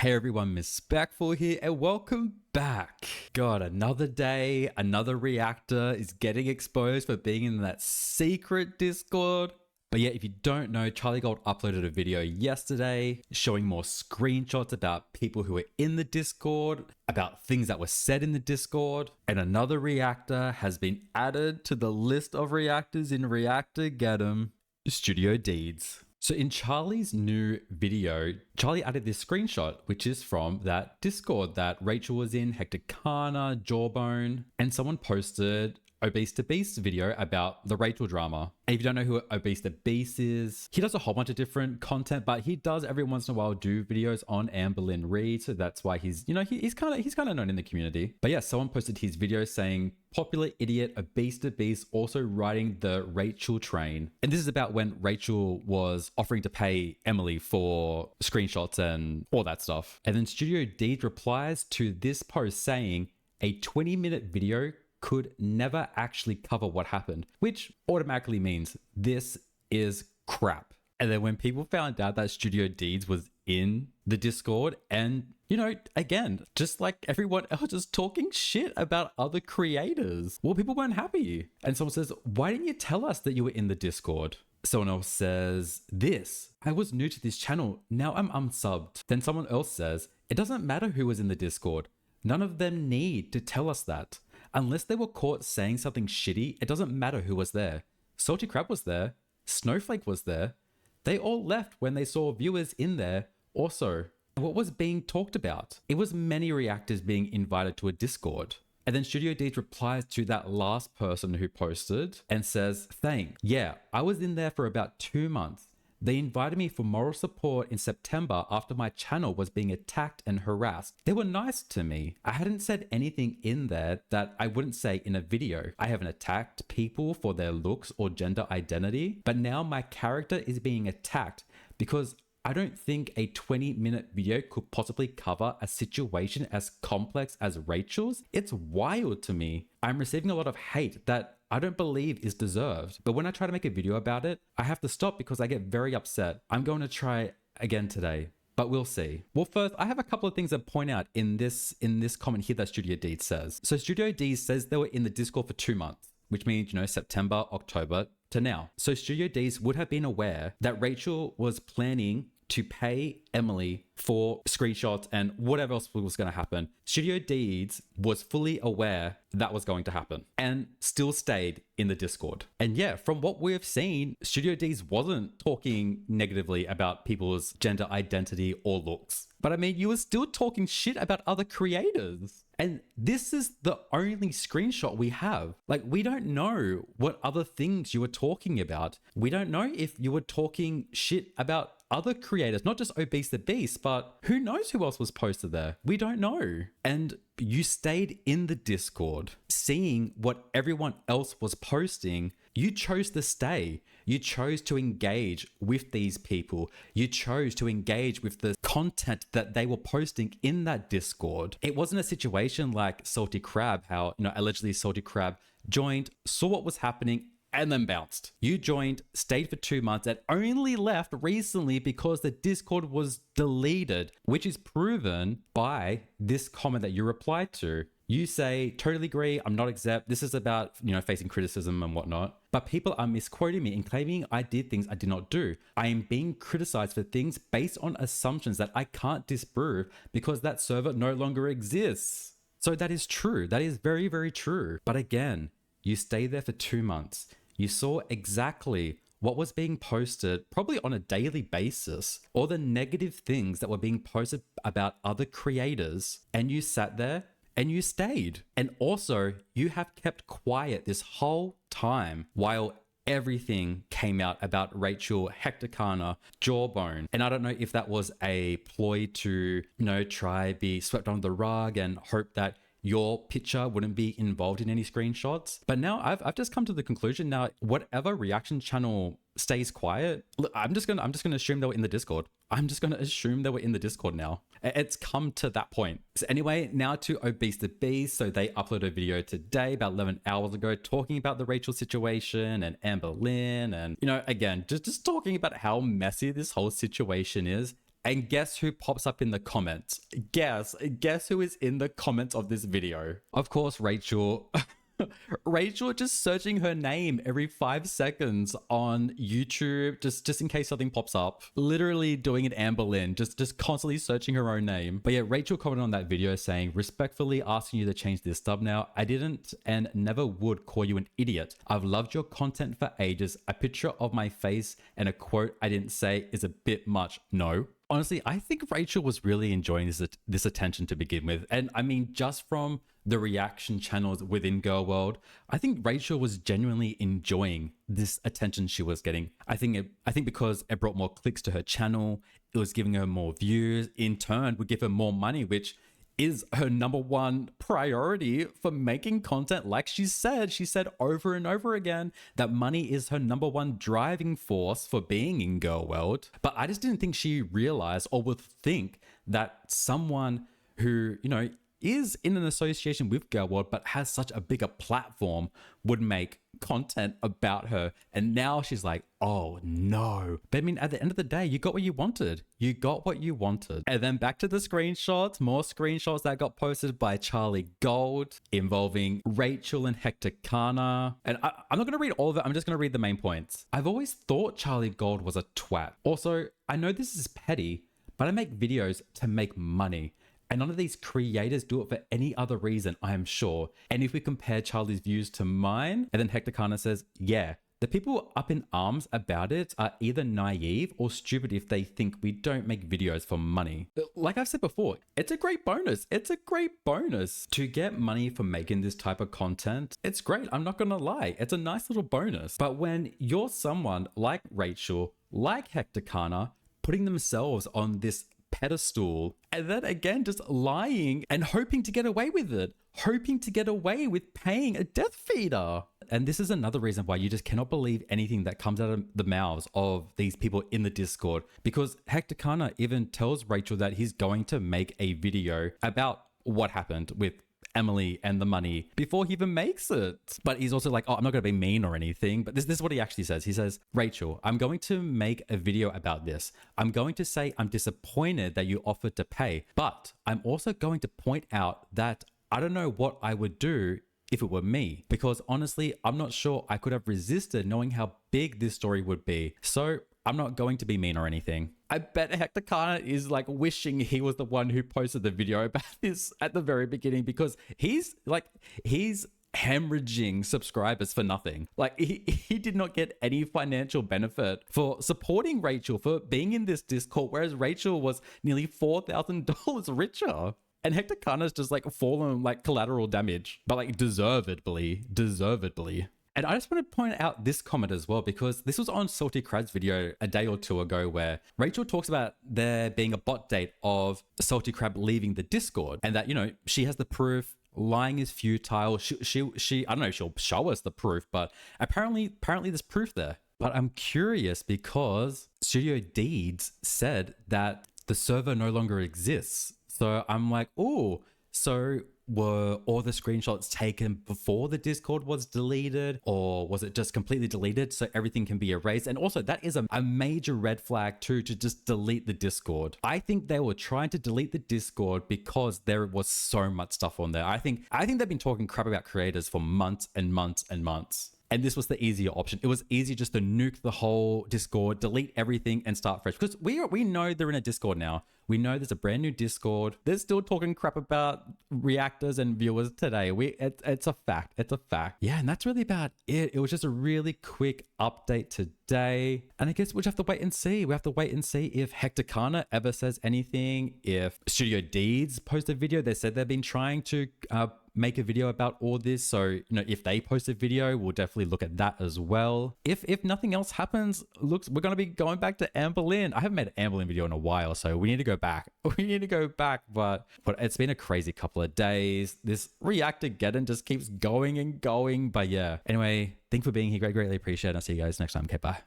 Hey everyone, Miss Speckful here, and welcome back. God, another day, another reactor is getting exposed for being in that secret Discord. But yeah, if you don't know, Charlie Gold uploaded a video yesterday showing more screenshots about people who were in the Discord, about things that were said in the Discord, and another reactor has been added to the list of reactors in Reactor Get 'em, Studio Deeds. So in Charlie's new video, Charlie added this screenshot, which is from that Discord that Rachel was in, Hector Kana, Jawbone, and someone posted Obese to Beast video about the Rachel drama. And if you don't know who Obese to Beast is, he does a whole bunch of different content, but he does every once in a while do videos on Amber Lynn Reid. So that's why he's kind of known in the community. But yeah, someone posted his video saying, "Popular idiot Obese to Beast also riding the Rachel train." And this is about when Rachel was offering to pay Emily for screenshots and all that stuff. And then Studio Deeds replies to this post saying, "A 20-minute video could never actually cover what happened," which automatically means this is crap. And then when people found out that Studio Deeds was in the Discord and, again, just like everyone else, just talking shit about other creators, well, people weren't happy. And someone says, "Why didn't you tell us that you were in the Discord?" Someone else says this, "I was new to this channel. Now I'm unsubbed." Then someone else says, "It doesn't matter who was in the Discord. None of them need to tell us that. Unless they were caught saying something shitty, it doesn't matter who was there. Salty Crab was there. Snowflake was there. They all left when they saw viewers in there. Also, what was being talked about? It was many reactors being invited to a Discord." And then Studio Deeds replies to that last person who posted and says, "Thanks. Yeah, I was in there for about 2 months. They invited me for moral support in September after my channel was being attacked and harassed. They were nice to me. I hadn't said anything in there that I wouldn't say in a video. I haven't attacked people for their looks or gender identity, but now my character is being attacked because I don't think a 20-minute video could possibly cover a situation as complex as Rachel's. It's wild to me. I'm receiving a lot of hate that I don't believe is deserved. But when I try to make a video about it, I have to stop because I get very upset. I'm going to try again today, but we'll see." Well, first, I have a couple of things to point out in this comment here that Studio Deeds says. So Studio Deeds says they were in the Discord for 2 months, which means, September, October to now. So Studio Deeds would have been aware that Rachel was planning to pay Emily for screenshots and whatever else was going to happen. Studio Deeds was fully aware that was going to happen and still stayed in the Discord. And yeah, from what we've seen, Studio Deeds wasn't talking negatively about people's gender identity or looks. But I mean, you were still talking shit about other creators. And this is the only screenshot we have. Like, we don't know what other things you were talking about. We don't know if you were talking shit about other creators, not just Obese the Beast, but who knows who else was posted there? We don't know. And you stayed in the Discord, seeing what everyone else was posting. You chose to stay. You chose to engage with these people. You chose to engage with the content that they were posting in that Discord. It wasn't a situation like Salty Crab, how, allegedly Salty Crab joined, saw what was happening, and then bounced. You joined, stayed for 2 months, and only left recently because the Discord was deleted, which is proven by this comment that you replied to. You say, "Totally agree, I'm not exempt. This is about, facing criticism and whatnot. But people are misquoting me and claiming I did things I did not do. I am being criticized for things based on assumptions that I can't disprove because that server no longer exists." So that is true. That is very, very true. But again, you stay there for 2 months. You saw exactly what was being posted, probably on a daily basis, all the negative things that were being posted about other creators, and you sat there and you stayed. And also, you have kept quiet this whole time while everything came out about Rachel, Hector Kana, Jawbone. And I don't know if that was a ploy to, try be swept under the rug and hope that your picture wouldn't be involved in any screenshots. But now I've just come to the conclusion now, whatever reaction channel stays quiet, look, I'm just gonna assume they were in the Discord. I'm just gonna assume they were in the Discord now. It's come to that point. So anyway, now to Obese the Beast. So they uploaded a video today about 11 hours ago talking about the Rachel situation and Amber Lynn and, again, just talking about how messy this whole situation is. And guess who pops up in the comments? Guess who is in the comments of this video? Of course, Rachel. Rachel just searching her name every 5 seconds on YouTube, just in case something pops up. Literally doing an Amber Lynn, just constantly searching her own name. But yeah, Rachel commented on that video saying, respectfully asking you to change this thumbnail. I didn't and never would call you an idiot. I've loved your content for ages. A picture of my face and a quote I didn't say is a bit much. No. Honestly, I think Rachel was really enjoying this attention to begin with. And I mean, just from the reaction channels within Girl World, I think Rachel was genuinely enjoying this attention she was getting. I think because it brought more clicks to her channel, it was giving her more views, in turn would give her more money, which is her number one priority for making content. Like she said over and over again that money is her number one driving force for being in Girl World. But I just didn't think she realized or would think that someone who, you know, is in an association with Girl World but has such a bigger platform would make content about her. And now she's like, oh no. But I mean, at the end of the day, you got what you wanted. You got what you wanted. And then back to the screenshots, more screenshots that got posted by Charlie Gold involving Rachel and Hector Kana. And I'm not going to read all of it. I'm just going to read the main points. I've always thought Charlie Gold was a twat. Also, I know this is petty, but I make videos to make money. And none of these creators do it for any other reason, I am sure. And if we compare Charlie's views to mine, and then Hector Kana says, yeah, the people up in arms about it are either naive or stupid if they think we don't make videos for money. Like I've said before, it's a great bonus. It's a great bonus to get money for making this type of content. It's great. I'm not going to lie. It's a nice little bonus. But when you're someone like Rachel, like Hector Kana, putting themselves on this pedestal and then again just lying and hoping to get away with it, hoping to get away with paying a death feeder. And this is another reason why you just cannot believe anything that comes out of the mouths of these people in the Discord, because Hector Kana even tells Rachel that he's going to make a video about what happened with Emily and the money before he even makes it. But he's also like, oh, I'm not going to be mean or anything. But this is what he actually says. He says, Rachel, I'm going to make a video about this. I'm going to say I'm disappointed that you offered to pay, but I'm also going to point out that I don't know what I would do if it were me, because honestly, I'm not sure I could have resisted knowing how big this story would be. So I'm not going to be mean or anything. I bet Hector Kana is like wishing he was the one who posted the video about this at the very beginning, because he's hemorrhaging subscribers for nothing. Like he did not get any financial benefit for supporting Rachel, for being in this Discord, whereas Rachel was nearly $4,000 richer. And Hector Kana's just like fallen like collateral damage, but like deservedly. And I just want to point out this comment as well, because this was on Salty Crab's video a day or two ago where Rachel talks about there being a bot date of Salty Crab leaving the Discord and that, you know, she has the proof, lying is futile. She I don't know if she'll show us the proof, but apparently there's proof there. But I'm curious because Studio Deeds said that the server no longer exists. So I'm like, oh, so were all the screenshots taken before the Discord was deleted, or was it just completely deleted so everything can be erased? And also that is a major red flag too, to just delete the Discord. I think they were trying to delete the Discord because there was so much stuff on there. I think they've been talking crap about creators for months and months and months. And this was the easier option. It was easier just to nuke the whole Discord, delete everything and start fresh. Because we know they're in a Discord now. We know there's a brand new Discord. They're still talking crap about reactors and viewers today. It's a fact. It's a fact. Yeah, and that's really about it. It was just a really quick update today. And I guess we'll just have to wait and see. We have to wait and see if Hector Kana ever says anything. If Studio Deeds post a video, they said they've been trying to make a video about all this. So, you know, if they post a video, we'll definitely look at that as well. If nothing else happens, we're going to be going back to Amber Lynn. I haven't made an Amber Lynn video in a while, so we need to go back. We need to go back, but it's been a crazy couple of days. This Reactageddon just keeps going and going, but yeah. Anyway, thanks for being here. Greatly appreciate it. I'll see you guys next time. Okay, bye.